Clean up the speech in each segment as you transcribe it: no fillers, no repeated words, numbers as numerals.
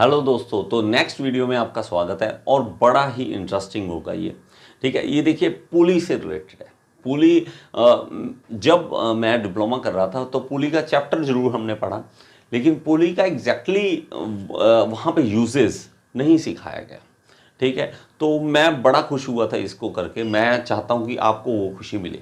Hello दोस्तों, तो next video में आपका स्वागत है और बड़ा ही इंटरेस्टिंग होगा ये। ठीक है, ये देखिए पुली से रिलेटेड है। पुली जब मैं डिप्लोमा कर रहा था तो पुली का चैप्टर जरूर हमने पढ़ा, लेकिन पुली का एग्जैक्टली वहाँ पे यूजेस नहीं सिखाया गया। ठीक है, तो मैं बड़ा खुश हुआ था इसको करके। मैं चाहता हूँ कि आपको वो खुशी मिले।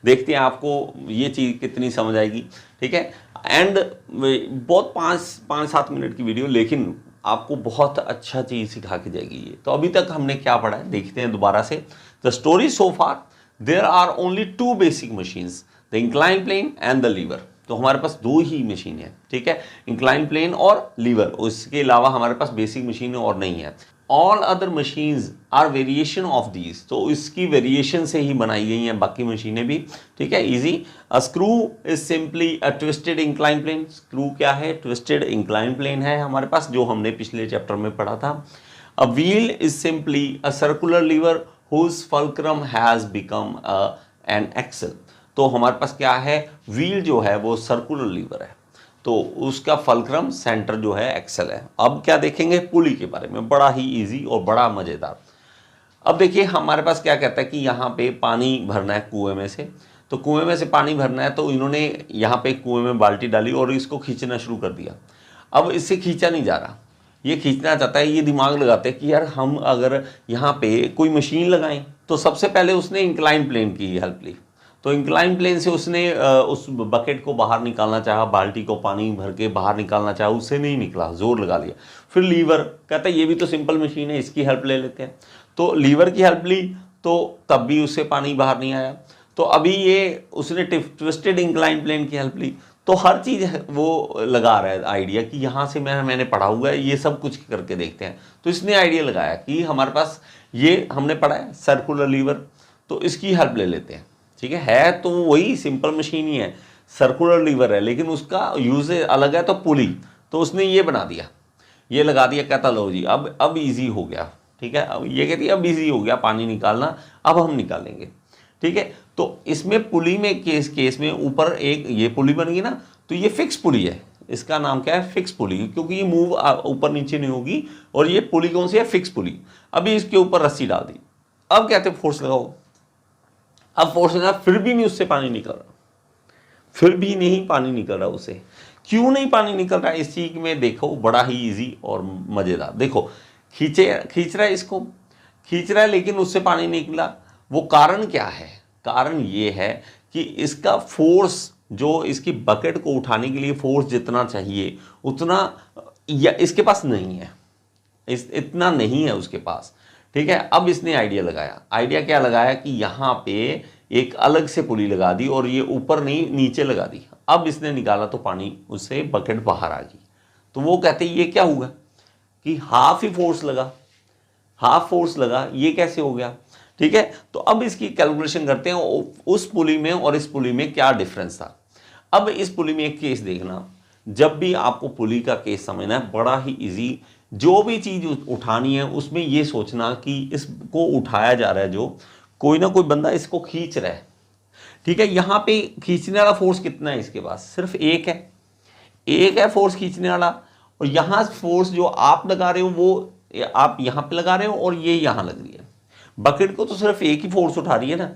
देखते हैं आपको ये चीज़ कितनी समझ आएगी। ठीक है, एंड बहुत 5-7 मिनट की वीडियो, लेकिन आपको बहुत अच्छा चीज़ सिखा के जाएगी ये। तो अभी तक हमने क्या पढ़ा है देखते हैं दोबारा से। The story so far, there are only 2 basic machines, the incline plane and the lever. तो हमारे पास 2 ही मशीन है। ठीक है, इंक्लाइन प्लेन और लीवर, उसके अलावा हमारे पास बेसिक मशीन और नहीं है। All other machines are variation of these, तो इसकी वेरिएशन से ही बनाई गई हैं बाकी मशीनें भी। ठीक है, easy. A screw is simply a twisted incline plane. Screw क्या है? ट्विस्टेड इंक्लाइन प्लेन है हमारे पास, जो हमने पिछले चैप्टर में पढ़ा था। A wheel is simply a circular lever whose fulcrum has become an axle. तो हमारे पास क्या है? व्हील जो है वो सर्कुलर लीवर है, तो उसका फल्क्रम सेंटर जो है एक्सल है। अब क्या देखेंगे पुली के बारे में, बड़ा ही इजी और बड़ा मज़ेदार। अब देखिए हमारे पास क्या कहता है कि यहाँ पे पानी भरना है कुएं में से। तो कुएं में से पानी भरना है, तो इन्होंने यहाँ पे कुएं में बाल्टी डाली और इसको खींचना शुरू कर दिया। अब इससे खींचा नहीं जा रहा, ये खींचना चाहता है। ये दिमाग लगाते हैं कि यार हम अगर यहाँ पे कोई मशीन लगाएं। तो सबसे पहले उसने इंक्लाइन प्लेन की हेल्प ली। तो इंक्लाइन प्लेन से उसने उस बकेट को बाहर निकालना चाहा, बाल्टी को पानी भर के बाहर निकालना चाहा, उससे नहीं निकला, जोर लगा लिया। फिर लीवर कहता है ये भी तो सिंपल मशीन है, इसकी हेल्प ले लेते हैं। तो लीवर की हेल्प ली, तो तब भी उससे पानी बाहर नहीं आया। तो अभी ये उसने ट्विस्टेड इंक्लाइन प्लेन की हेल्प ली। तो हर चीज़ वो लगा रहा है आइडिया कि यहाँ से मैंने पढ़ा हुआ है, ये सब कुछ करके देखते हैं। तो इसने आइडिया लगाया कि हमारे पास ये हमने पढ़ा है सर्कुलर लीवर, तो इसकी हेल्प ले लेते हैं। ठीक है तो वही सिंपल मशीन ही है, सर्कुलर लीवर है, लेकिन उसका यूज अलग है। तो पुली, तो उसने ये बना दिया, ये लगा दिया। कहता लो जी अब इजी हो गया। ठीक है, अब ये कहती है अब इजी हो गया पानी निकालना, अब हम निकालेंगे। ठीक है, तो इसमें पुली में केस में ऊपर एक ये पुली बन गई ना, तो ये फिक्स पुली है। इसका नाम क्या है? फिक्स पुली, क्योंकि ये मूव ऊपर नीचे नहीं होगी। और ये पुली कौन सी है? फिक्स पुली। अभी इसके ऊपर रस्सी डाल दी। अब कहते हैं फोर्स लगाओ। अब फोर्स लगा, फिर भी नहीं उससे पानी निकल रहा, फिर भी नहीं पानी निकल रहा उससे। क्यों नहीं पानी निकल रहा? इस चीज में देखो बड़ा ही इजी और मजेदार। देखो खींच रहा है, इसको खींच रहा है, लेकिन उससे पानी नहीं निकला। वो कारण क्या है? कारण ये है कि इसका फोर्स, जो इसकी बकेट को उठाने के लिए फोर्स जितना चाहिए उतना या इसके पास नहीं है, इतना नहीं है उसके पास। ठीक है, अब इसने आइडिया लगाया। आइडिया क्या लगाया कि यहाँ पे एक अलग से पुली लगा दी और ये ऊपर नहीं नीचे लगा दी। अब इसने निकाला तो पानी उससे बकेट बाहर आ गई। तो वो कहते ये क्या हुआ कि हाफ ही फोर्स लगा, हाफ फोर्स लगा, ये कैसे हो गया? ठीक है, तो अब इसकी कैलकुलेशन करते हैं उस पुली में और इस पुली में क्या डिफरेंस था। अब इस पुली में एक केस देखना, जब भी आपको पुली का केस समझना है, बड़ा ही इजी। जो भी चीज उठानी है उसमें ये सोचना कि इसको उठाया जा रहा है, जो कोई ना कोई बंदा इसको खींच रहा है। ठीक है, यहां पे खींचने वाला फोर्स कितना है? इसके पास सिर्फ एक है फोर्स खींचने वाला। और यहां फोर्स जो आप लगा रहे हो वो आप यहां पे लगा रहे हो और ये यहां लग रही है। बकेट को तो सिर्फ एक ही फोर्स उठा रही है ना,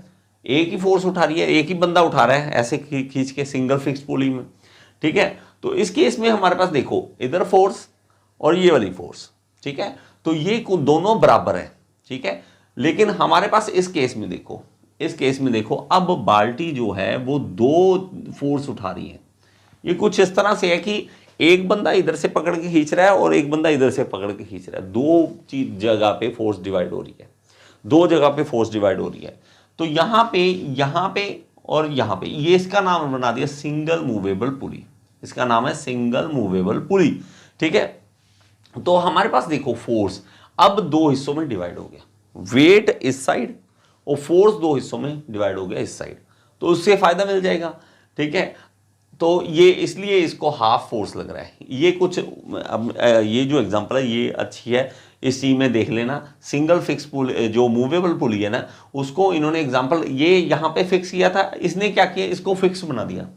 एक ही फोर्स उठा रही है, एक ही बंदा उठा रहा है ऐसे खींच के सिंगल फिक्स पुली में। ठीक है, तो इस केस में हमारे पास देखो इधर फोर्स और ये वाली फोर्स। ठीक है, तो ये दोनों बराबर है। ठीक है, लेकिन हमारे पास इस केस में देखो, इस केस में देखो, अब बाल्टी जो है वो 2 फोर्स उठा रही है। ये कुछ इस तरह से है कि एक बंदा इधर से पकड़ के खींच रहा है और एक बंदा इधर से पकड़ के खींच रहा है। 2 चीज जगह पे फोर्स डिवाइड हो रही है, 2 जगह पे फोर्स डिवाइड हो रही है। तो यहां पे और यहां पे, ये इसका नाम बना दिया सिंगल मूवेबल पुली। इसका नाम है सिंगल मूवेबल पुली। ठीक है, तो हमारे पास देखो फोर्स अब 2 हिस्सों में डिवाइड हो गया, वेट इस साइड और फोर्स 2 हिस्सों में डिवाइड हो गया इस साइड। तो उससे फायदा मिल जाएगा। ठीक है, तो ये इसलिए इसको हाफ फोर्स लग रहा है। ये कुछ अब ये जो एग्जांपल है ये अच्छी है, इसी में देख लेना। सिंगल फिक्स पुल जो मूवेबल पुली है ना, उसको इन्होंने एग्जांपल ये यहाँ पे फिक्स किया था, इसने क्या किया? इसको फिक्स बना दिया।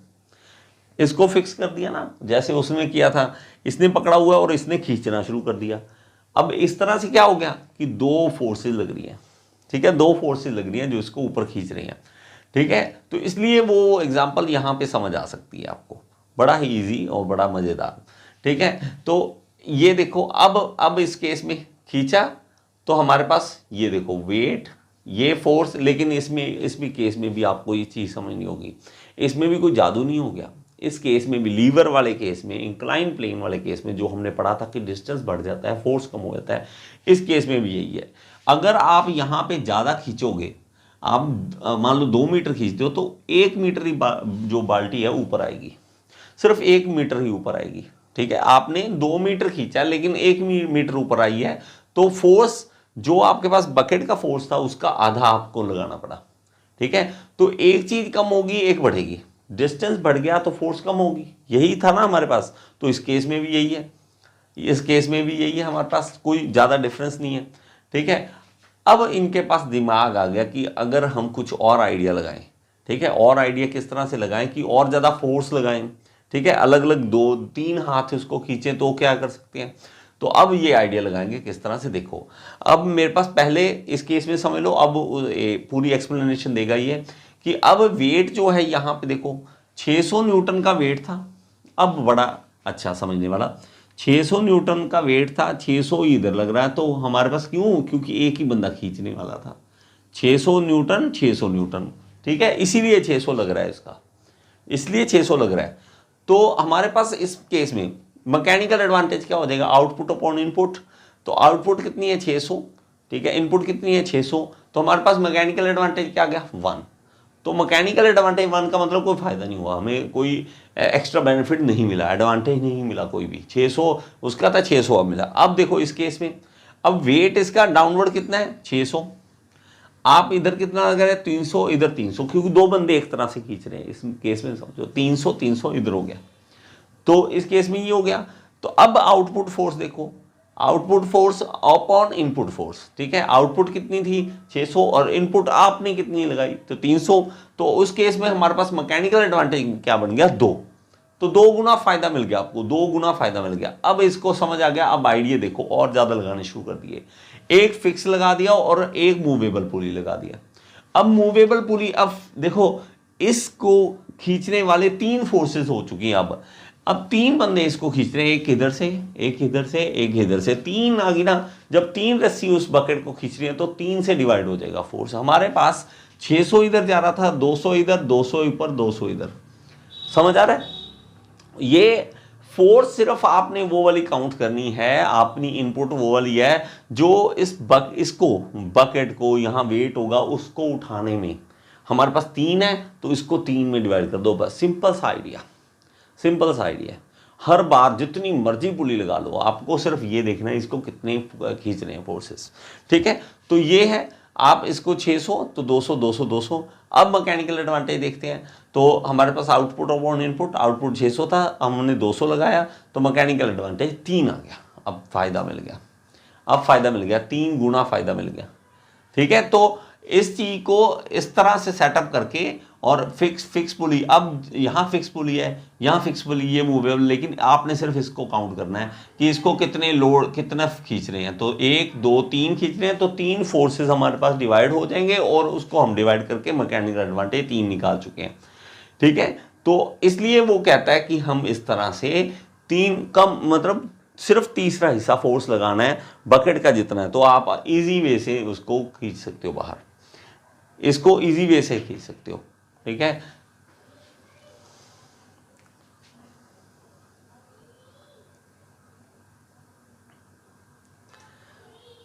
इसको फिक्स कर दिया ना, जैसे उसने किया था, इसने पकड़ा हुआ और इसने खींचना शुरू कर दिया। अब इस तरह से क्या हो गया कि दो फोर्सेस लग रही हैं, ठीक है, दो फोर्सेस लग रही हैं जो इसको ऊपर खींच रही हैं, ठीक है। तो इसलिए वो एग्जाम्पल यहाँ पे समझ आ सकती है आपको, बड़ा ही इजी और बड़ा मज़ेदार, ठीक है। तो ये देखो, अब इस केस में खींचा तो हमारे पास ये देखो वेट, ये फोर्स, लेकिन इसमें केस में भी आपको ये चीज़ समझनी होगी, इसमें भी कोई जादू नहीं हो गया। इस केस में भी, लीवर वाले केस में, इंक्लाइन प्लेन वाले केस में, जो हमने पढ़ा था कि डिस्टेंस बढ़ जाता है, फोर्स कम हो जाता है, इस केस में भी यही है। अगर आप यहाँ पे ज़्यादा खींचोगे, आप मान लो 2 मीटर खींचते हो तो 1 मीटर ही जो बाल्टी है ऊपर आएगी, सिर्फ 1 मीटर ही ऊपर आएगी, ठीक है। आपने 2 मीटर खींचा लेकिन 1 मीटर ऊपर आई है, तो फोर्स जो आपके पास बकेट का फोर्स था उसका आधा आपको लगाना पड़ा, ठीक है। तो एक चीज कम होगी, एक बढ़ेगी, डिस्टेंस बढ़ गया तो फोर्स कम होगी, यही था ना हमारे पास। तो इस केस में भी यही है, इस केस में भी यही है, हमारे पास कोई ज़्यादा डिफरेंस नहीं है, ठीक है। अब इनके पास दिमाग आ गया कि अगर हम कुछ और आइडिया लगाएं, ठीक है, और आइडिया किस तरह से लगाएं कि और ज़्यादा फोर्स लगाएं, ठीक है, अलग अलग 2-3 हाथ उसको खींचें तो क्या कर सकते हैं। तो अब ये आइडिया लगाएंगे किस तरह से, देखो। अब मेरे पास पहले इस केस में समझ लो, अब पूरी एक्सप्लेनेशन देगा ये कि अब वेट जो है यहाँ पे देखो 600 न्यूटन का वेट था। अब बड़ा अच्छा समझने वाला, 600 न्यूटन का वेट था, 600 इधर लग रहा है, तो हमारे पास क्यों, क्योंकि एक ही बंदा खींचने वाला था। 600 न्यूटन 600 न्यूटन, ठीक है, इसीलिए 600 लग रहा है इसका, इसलिए 600 लग रहा है। तो हमारे पास इस केस में मैकेनिकल एडवांटेज क्या हो जाएगा, आउटपुट अपॉन इनपुट। तो आउटपुट कितनी है 600, ठीक है, इनपुट कितनी है 600, तो हमारे पास मैकेनिकल एडवांटेज क्या आ गया 1। तो मैकेनिकल एडवांटेज 1 का मतलब कोई फायदा नहीं हुआ, हमें कोई एक्स्ट्रा बेनिफिट नहीं मिला, एडवांटेज नहीं मिला कोई भी। 600 उसका था, 600 अब मिला। अब देखो इस केस में, अब वेट इसका डाउनवर्ड कितना है 600, आप इधर कितना लगा रहे हैं 300, इधर 300, क्योंकि दो बंदे एक तरह से खींच रहे हैं इस केस में, समझो 300 300 इधर हो गया, तो इस केस में ये हो गया। तो अब आउटपुट फोर्स देखो, output force upon input force, ठीक है, आउटपुट कितनी थी 600 और इनपुट आपने कितनी लगाई तो 300। तो उस केस में हमारे पास मैकेनिकल एडवांटेज क्या बन गया 2, तो 2 गुना फायदा मिल गया आपको, 2 गुना फायदा मिल गया। अब इसको समझ आ गया, अब आइडिया देखो और ज्यादा लगाने शुरू कर दिए, एक फिक्स लगा दिया और एक मूवेबल पुली लगा दिया। अब मूवेबल पुली, अब देखो इसको खींचने वाले 3 फोर्सेस हो चुकी हैं। अब 3 बंदे इसको खींच रहे हैं, एक इधर से, एक इधर से, एक इधर से, 3 आ गई ना। जब 3 रस्सी उस बकेट को खींच रही है तो 3 से डिवाइड हो जाएगा फोर्स। हमारे पास 600 इधर जा रहा था, 200 इधर, 200 ऊपर, 200 इधर, समझ आ रहा है। ये फोर्स सिर्फ आपने वो वाली काउंट करनी है, अपनी इनपुट वो वाली है जो इसको बकेट को, यहाँ वेट होगा उसको उठाने में। हमारे पास 3 है तो इसको 3 में डिवाइड कर दो, बस सिंपल सा आइडिया, सिंपल सा आइडिया। हर बार जितनी मर्जी पुली लगा लो, आपको सिर्फ ये देखना है इसको कितने खींच रहे हैं फोर्सेस, ठीक है। तो ये है, आप इसको 600 तो 200 200 200। अब मैकेनिकल एडवांटेज देखते हैं, तो हमारे पास आउटपुट अपॉन इनपुट, आउटपुट 600 था, हमने 200 लगाया तो मैकेनिकल एडवांटेज 3 आ गया। अब फायदा मिल गया, अब फायदा मिल गया, 3 गुना फायदा मिल गया, ठीक है। तो इस चीज को इस तरह से सेटअप करके, और फिक्स पुली, अब यहाँ फिक्स पुली है, यहाँ फिक्स पुली, ये मूवेबल, लेकिन आपने सिर्फ इसको काउंट करना है कि इसको कितने लोड, कितना खींच रहे हैं। तो 1 2 3 खींच रहे हैं तो 3 फोर्सेस हमारे पास डिवाइड हो जाएंगे, और उसको हम डिवाइड करके मैकेनिकल एडवांटेज 3 निकाल चुके हैं, ठीक है। तो इसलिए वो कहता है कि हम इस तरह से 3 कम, मतलब सिर्फ तीसरा हिस्सा फोर्स लगाना है बकेट का जितना है, तो आप इजी वे से उसको खींच सकते हो बाहर, इसको इजी वे से खींच सकते हो, ठीक है।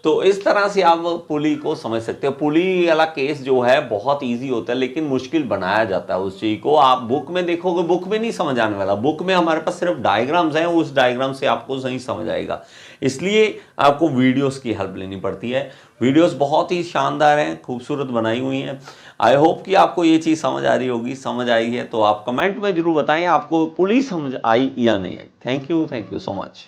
तो इस तरह से आप पुली को समझ सकते हो। पुली वाला केस जो है बहुत इजी होता है, लेकिन मुश्किल बनाया जाता है उस चीज को। आप बुक में देखोगे, बुक में नहीं समझ आने वाला, बुक में हमारे पास सिर्फ डायग्राम्स हैं, उस डायग्राम से आपको सही समझ आएगा। इसलिए आपको वीडियोस की हेल्प लेनी पड़ती है। वीडियोस बहुत ही शानदार हैं, खूबसूरत बनाई हुई हैं। आई होप कि आपको ये चीज़ समझ आ रही होगी। समझ आई है तो आप कमेंट में जरूर बताएं आपको पुली समझ आई या नहीं आई। Thank you so much.